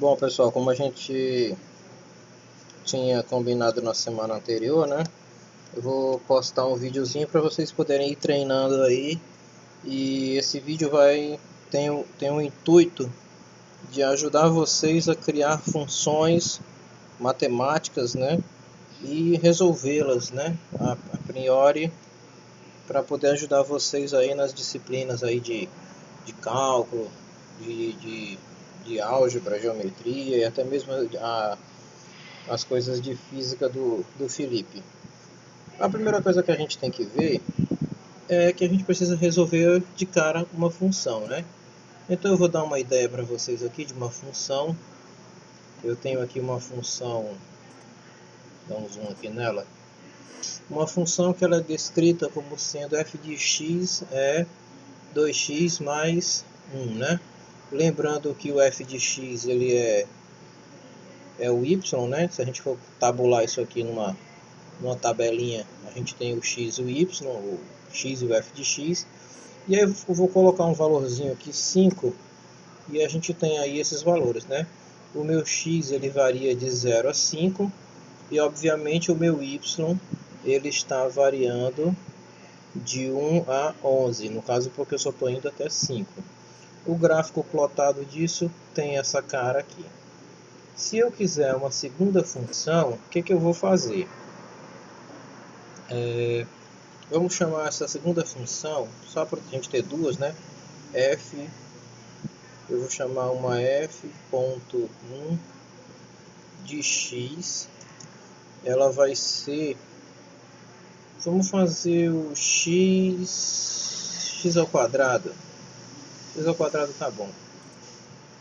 Bom, pessoal, como a gente tinha combinado na semana anterior, né? Eu vou postar um videozinho para vocês poderem ir treinando aí. E esse vídeo tem o intuito de ajudar vocês a criar funções matemáticas, né? E resolvê-las, né? A priori, para poder ajudar vocês aí nas disciplinas aí de cálculo, de, de, de álgebra, geometria e até mesmo as coisas de física do Felipe. A primeira coisa que a gente tem que ver é que a gente precisa resolver de cara uma função, né? Então eu vou dar uma ideia para vocês aqui de uma função. Eu tenho aqui uma função, dá um zoom aqui nela. Uma função que ela é descrita como sendo f de x é 2x mais 1, né? Lembrando que o f de x ele é o y, né? Se a gente for tabular isso aqui numa tabelinha, a gente tem o x e o y, o x e o f de x. E aí eu vou colocar um valorzinho aqui, 5, e a gente tem aí esses valores, né? O meu x ele varia de 0 a 5, e obviamente o meu y ele está variando de 1 a 11, no caso porque eu só estou indo até 5. O gráfico plotado disso tem essa cara aqui. Se eu quiser uma segunda função, o que eu vou fazer? Vamos chamar essa segunda função, só para a gente ter duas, né? Eu vou chamar uma f.1 de x. Ela vai ser, vamos fazer o x ao quadrado. X ao quadrado tá bom.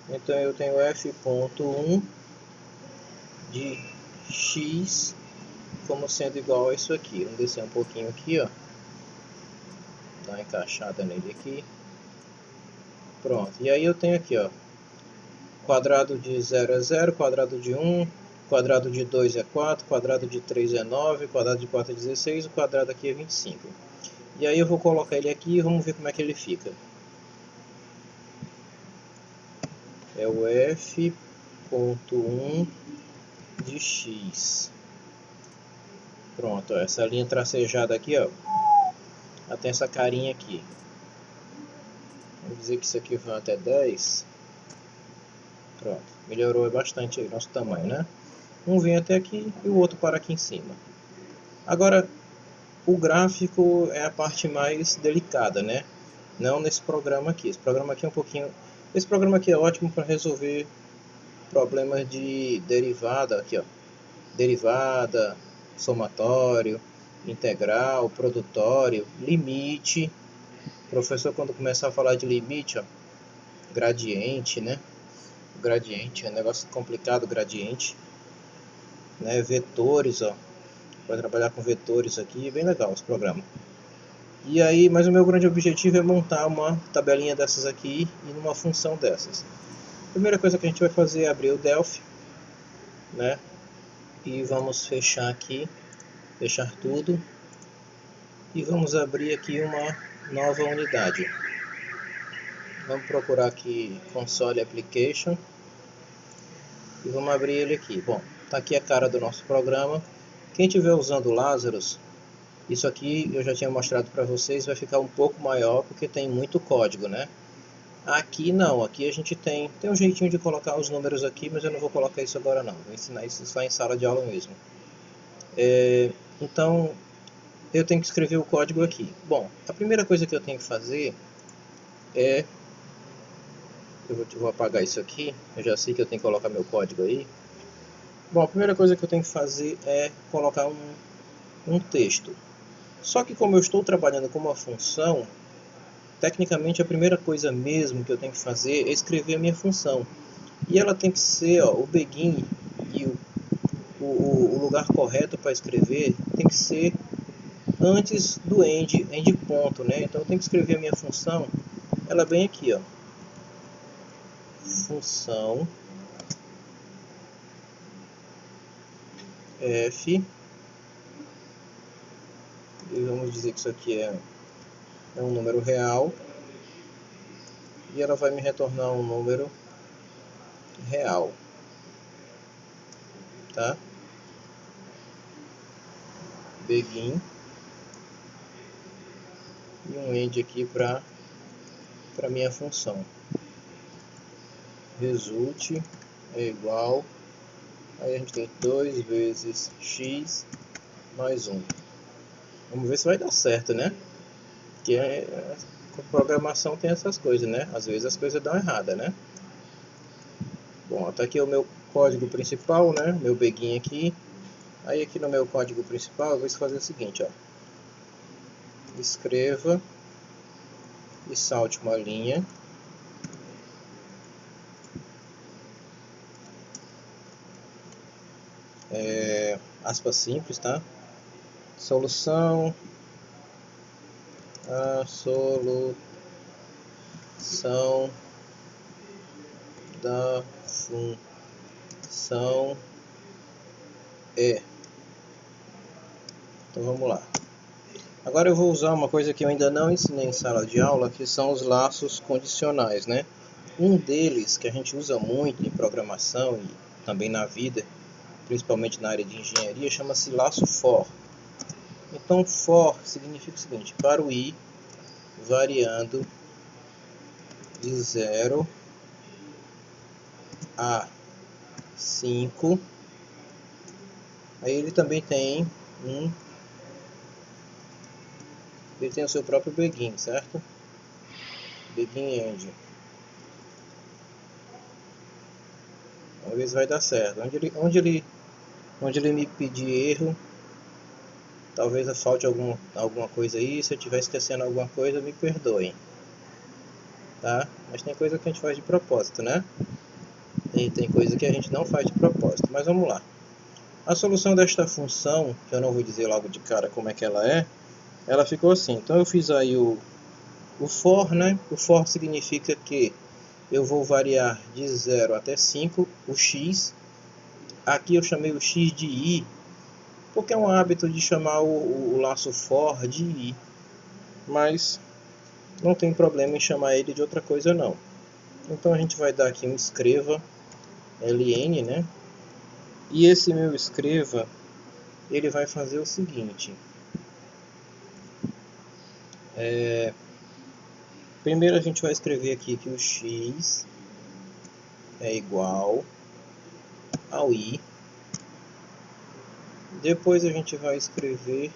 Então eu tenho f.1 de x como sendo igual a isso aqui. Vamos descer um pouquinho aqui, ó. Dar uma encaixada nele aqui. Pronto. E aí eu tenho aqui, ó. Quadrado de 0 é 0, quadrado de 1, quadrado de 2 é 4, quadrado de 3 é 9, quadrado de 4 é 16, o quadrado aqui é 25. E aí eu vou colocar ele aqui e vamos ver como é que ele fica. É o f.1 de x. Pronto, ó, essa linha tracejada aqui, ó. Ela tem essa carinha aqui. Vamos dizer que isso aqui vai até 10. Pronto, melhorou bastante aí o nosso tamanho, né? Um vem até aqui e o outro para aqui em cima. Agora, o gráfico é a parte mais delicada, né? Não nesse programa aqui. Esse programa aqui é um pouquinho... Esse programa aqui é ótimo para resolver problemas de derivada, aqui, ó. Derivada, somatório, integral, produtório, limite. O professor, quando começar a falar de limite, ó, gradiente, né? Gradiente, é um negócio complicado, gradiente, né? Vetores, ó. Vai trabalhar com vetores aqui, bem legal esse programa. E aí, mas o meu grande objetivo é montar uma tabelinha dessas aqui e numa função dessas. A primeira coisa que a gente vai fazer é abrir o Delphi, né? E vamos fechar aqui, fechar tudo. E vamos abrir aqui uma nova unidade. Vamos procurar aqui Console Application. E vamos abrir ele aqui. Bom, tá aqui a cara do nosso programa. Quem estiver usando o Lazarus, isso aqui eu já tinha mostrado para vocês, vai ficar um pouco maior porque tem muito código, né? Aqui não, aqui a gente tem um jeitinho de colocar os números aqui, mas eu não vou colocar isso agora não. Vou ensinar isso só em sala de aula mesmo. Então, eu tenho que escrever o código aqui. Bom, a primeira coisa que eu tenho que fazer é... vou apagar isso aqui, eu já sei que eu tenho que colocar meu código aí. Bom, a primeira coisa que eu tenho que fazer é colocar um texto. Só que como eu estou trabalhando com uma função, tecnicamente a primeira coisa mesmo que eu tenho que fazer é escrever a minha função. E ela tem que ser, ó, o begin e o lugar correto para escrever tem que ser antes do end ponto, né? Então eu tenho que escrever a minha função, ela bem aqui, ó. Função f, e vamos dizer que isso aqui é um número real, e ela vai me retornar um número real. tá? Begin e um end aqui para minha função. Result é igual, aí a gente tem 2 vezes x mais 1. Vamos ver se vai dar certo, né? Porque com programação tem essas coisas, né? Às vezes as coisas dão errada, né? Bom, tá aqui o meu código principal, né? Meu begin aqui. Aí aqui no meu código principal eu vou fazer o seguinte, ó. Escreva e salte uma linha. Aspas simples, tá? Solução. A solução da função é. Então vamos lá. Agora eu vou usar uma coisa que eu ainda não ensinei em sala de aula, que são os laços condicionais, né? Um deles que a gente usa muito em programação e também na vida, principalmente na área de engenharia, chama-se laço for. Então for significa o seguinte: para o i variando de 0 a 5, aí ele também tem ele tem o seu próprio begin, certo? Begin end. Vamos ver se vai dar certo. Onde ele me pedir erro, talvez falte alguma coisa aí. Se eu estiver esquecendo alguma coisa, me perdoem, tá? Mas tem coisa que a gente faz de propósito, né? E tem coisa que a gente não faz de propósito. Mas vamos lá. A solução desta função, que eu não vou dizer logo de cara como é que ela ficou assim. Então eu fiz aí o for, né? O for significa que eu vou variar de 0 até 5 o x. Aqui eu chamei o x de i, porque é um hábito de chamar o laço for de i. Mas não tem problema em chamar ele de outra coisa não. Então a gente vai dar aqui um escreva ln, né? E esse meu escreva, ele vai fazer o seguinte. Primeiro a gente vai escrever aqui que o x é igual ao i. Depois a gente vai escrever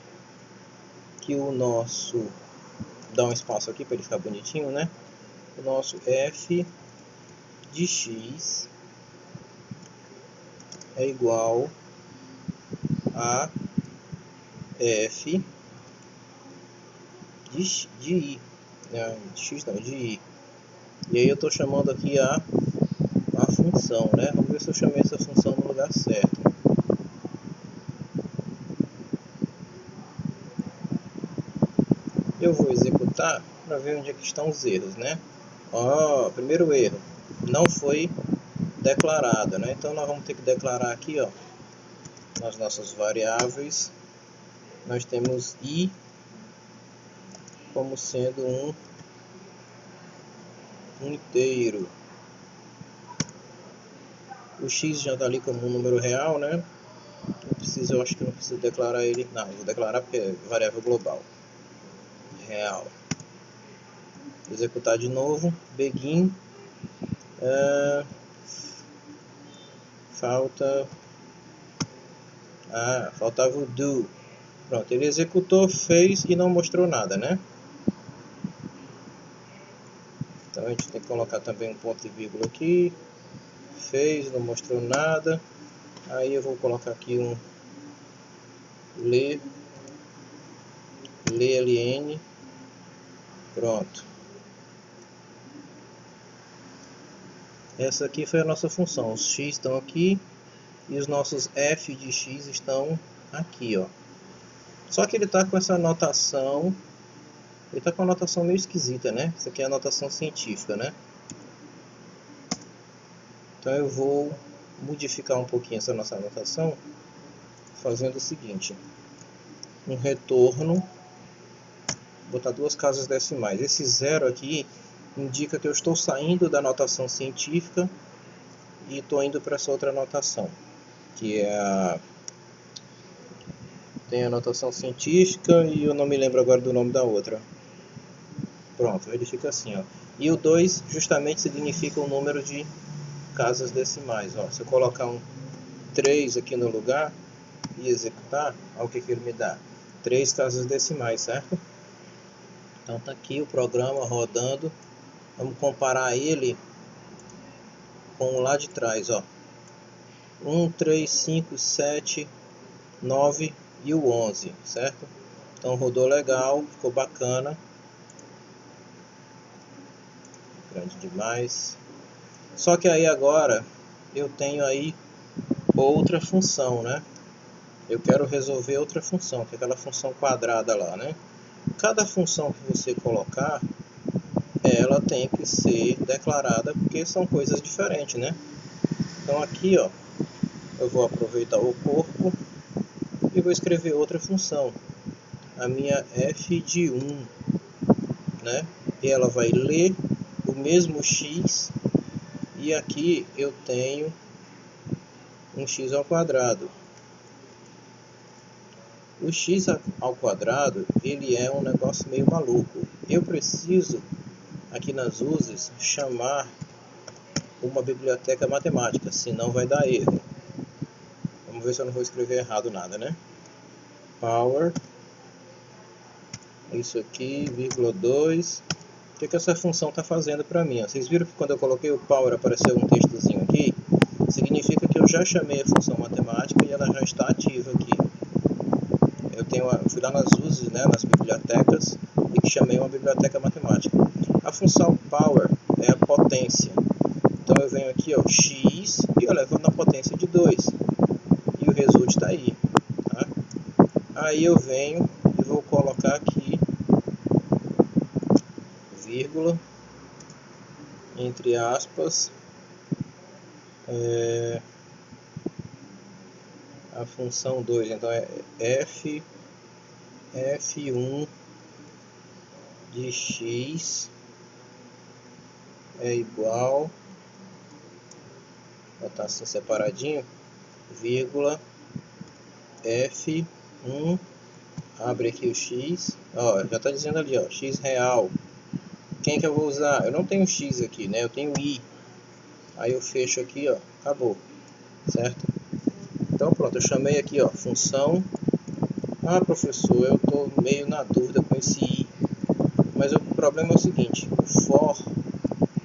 que o nosso, dá um espaço aqui para ele ficar bonitinho, né? O nosso f de x é igual a f de i, de x não, de i. E aí eu estou chamando aqui a função, né? Vamos ver se eu chamei essa função no lugar certo. Eu vou executar para ver onde é que estão os erros, né? Ó, primeiro erro, não foi declarado, né? Então nós vamos ter que declarar aqui, ó, nas nossas variáveis, nós temos i como sendo um inteiro. O x já está ali como um número real, né? Eu acho que não preciso declarar ele. Não, eu vou declarar porque é variável global. Real. Executar de novo. Begin. Faltava o do. Pronto, ele executou, fez e não mostrou nada, né? Então a gente tem que colocar também um ponto e vírgula aqui. Fez, não mostrou nada. Aí eu vou colocar aqui um ln. Pronto. Essa aqui foi a nossa função. Os x estão aqui e os nossos f de x estão aqui, ó. Só que ele está com essa notação. Ele está com uma notação meio esquisita, né? Isso aqui é a notação científica, né? Então eu vou modificar um pouquinho essa nossa notação, fazendo o seguinte: um retorno, botar 2 casas decimais. Esse 0 aqui indica que eu estou saindo da notação científica e estou indo para essa outra notação. que é tem a notação científica e eu não me lembro agora do nome da outra. Pronto, ele fica assim, ó. E o 2 justamente significa o número de casas decimais, ó. Se eu colocar um 3 aqui no lugar e executar, olha o que ele me dá. 3 casas decimais, certo? Então tá aqui o programa rodando. Vamos comparar ele com o lá de trás, ó. 1, 3, 5, 7, 9 e o 11, certo? Então rodou legal, ficou bacana. Grande demais. Só que aí agora eu tenho aí outra função, né? Eu quero resolver outra função, que é aquela função quadrada lá, né? Cada função que você colocar, ela tem que ser declarada, porque são coisas diferentes, né? Então aqui, ó, eu vou aproveitar o corpo e vou escrever outra função, a minha f de 1, né? E ela vai ler o mesmo x, e aqui eu tenho um x ao quadrado. O x ao quadrado, ele é um negócio meio maluco. Eu preciso, aqui nas uses, chamar uma biblioteca matemática, senão vai dar erro. Vamos ver se eu não vou escrever errado nada, né? Power, isso aqui, vírgula 2. O que essa função está fazendo para mim? Vocês viram que quando eu coloquei o power apareceu um textozinho aqui? Significa que eu já chamei a função matemática e ela já está ativa aqui. Eu fui lá nas uses, né, nas bibliotecas, e chamei uma biblioteca matemática. A função power é a potência. Então eu venho aqui, ó, x, e eu levo na potência de 2. E o resultado está aí. Tá? Aí eu venho e vou colocar aqui, vírgula, entre aspas, a função 2. Então é f1 de x é igual, vou botar assim separadinho, vírgula, f1, abre aqui o x, ó, já está dizendo ali, ó, x real. Quem que eu vou usar? Eu não tenho x aqui, né? Eu tenho i. Aí eu fecho aqui, ó, acabou, certo? Então pronto, eu chamei aqui, ó, função. Ah, professor, eu estou meio na dúvida com esse i. Mas o problema é o seguinte, o for,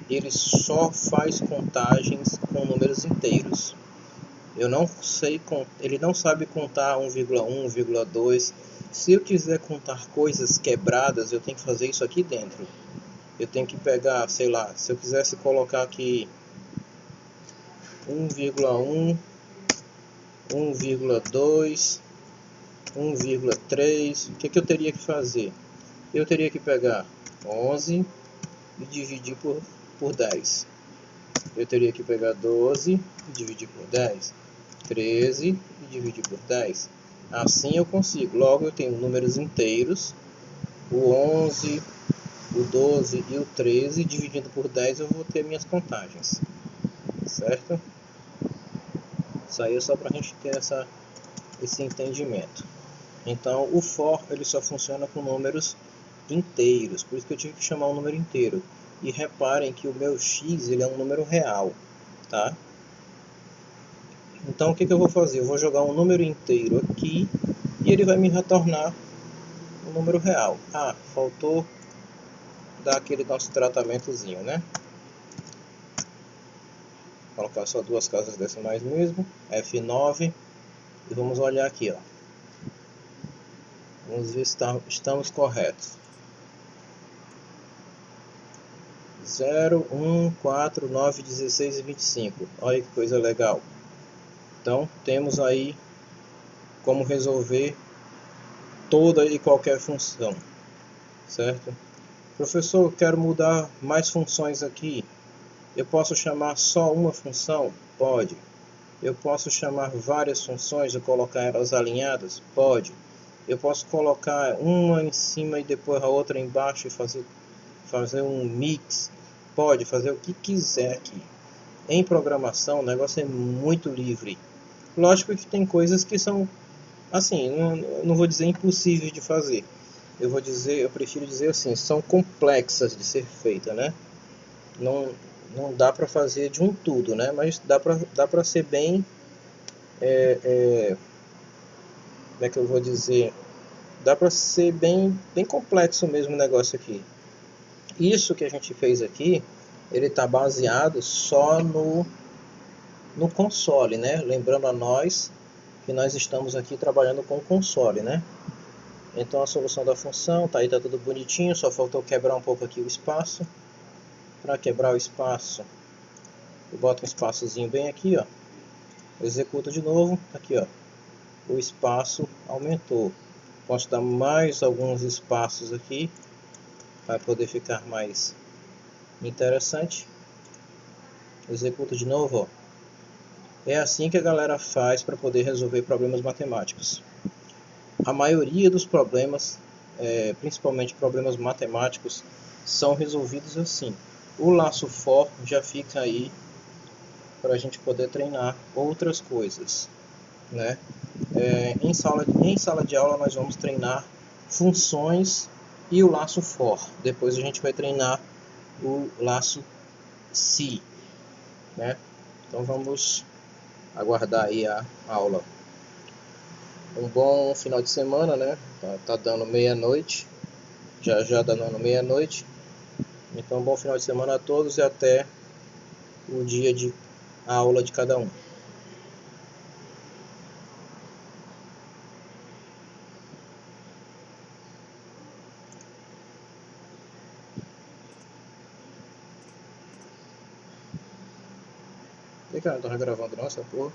ele só faz contagens com números inteiros. Eu não sei, ele não sabe contar 1,1, 1,2. Se eu quiser contar coisas quebradas, eu tenho que fazer isso aqui dentro. Eu tenho que pegar, sei lá, se eu quisesse colocar aqui 1,1, 1,2, 1,3, o que eu teria que fazer? Eu teria que pegar 11 e dividir por 10. Eu teria que pegar 12 e dividir por 10. 13 e dividir por 10. Assim eu consigo. Logo eu tenho números inteiros. O 11, o 12 e o 13 dividindo por 10 eu vou ter minhas contagens. Certo? Isso aí é só para a gente ter esse entendimento. Então o for ele só funciona com números inteiros. Por isso que eu tive que chamar um número inteiro. E reparem que o meu x ele é um número real. Tá? Então o que eu vou fazer? Eu vou jogar um número inteiro aqui e ele vai me retornar um número real. Ah, faltou dar aquele nosso tratamentozinho, né? Vou colocar só duas casas decimais mesmo, F9, e vamos olhar aqui, ó. Vamos ver se estamos corretos. 0, 1, 4, 9, 16 e 25. Olha que coisa legal. Então temos aí como resolver toda e qualquer função, certo? Professor, eu quero mudar mais funções aqui. Eu posso chamar só uma função? Pode. Eu posso chamar várias funções e colocar elas alinhadas? Pode. Eu posso colocar uma em cima e depois a outra embaixo e fazer um mix? Pode, fazer o que quiser aqui. Em programação o negócio é muito livre. Lógico que tem coisas que são, assim, não vou dizer impossíveis de fazer. Eu prefiro dizer assim, são complexas de ser feita, né? Não, não dá para fazer de um tudo, né? Mas dá para ser bem, como é que eu vou dizer? Dá para ser bem complexo mesmo o negócio aqui. Isso que a gente fez aqui, ele está baseado só no console, né? Lembrando a nós que nós estamos aqui trabalhando com o console, né? Então a solução da função, tá aí, tá tudo bonitinho, só faltou quebrar um pouco aqui o espaço. Para quebrar o espaço, eu boto um espaçozinho bem aqui, ó. Executo de novo, aqui, ó. O espaço aumentou. Posso dar mais alguns espaços aqui para poder ficar mais interessante. Executo de novo, ó. É assim que a galera faz para poder resolver problemas matemáticos. A maioria dos problemas, principalmente problemas matemáticos, são resolvidos assim. O laço for já fica aí para a gente poder treinar outras coisas, né? Em sala de aula nós vamos treinar funções e o laço for. Depois a gente vai treinar o laço si, né? Então vamos aguardar aí a aula. Um bom final de semana, né? Tá dando meia-noite, já dando meia-noite. Então um bom final de semana a todos e até o dia de aula de cada um. E cara, não tô gravando não essa porra.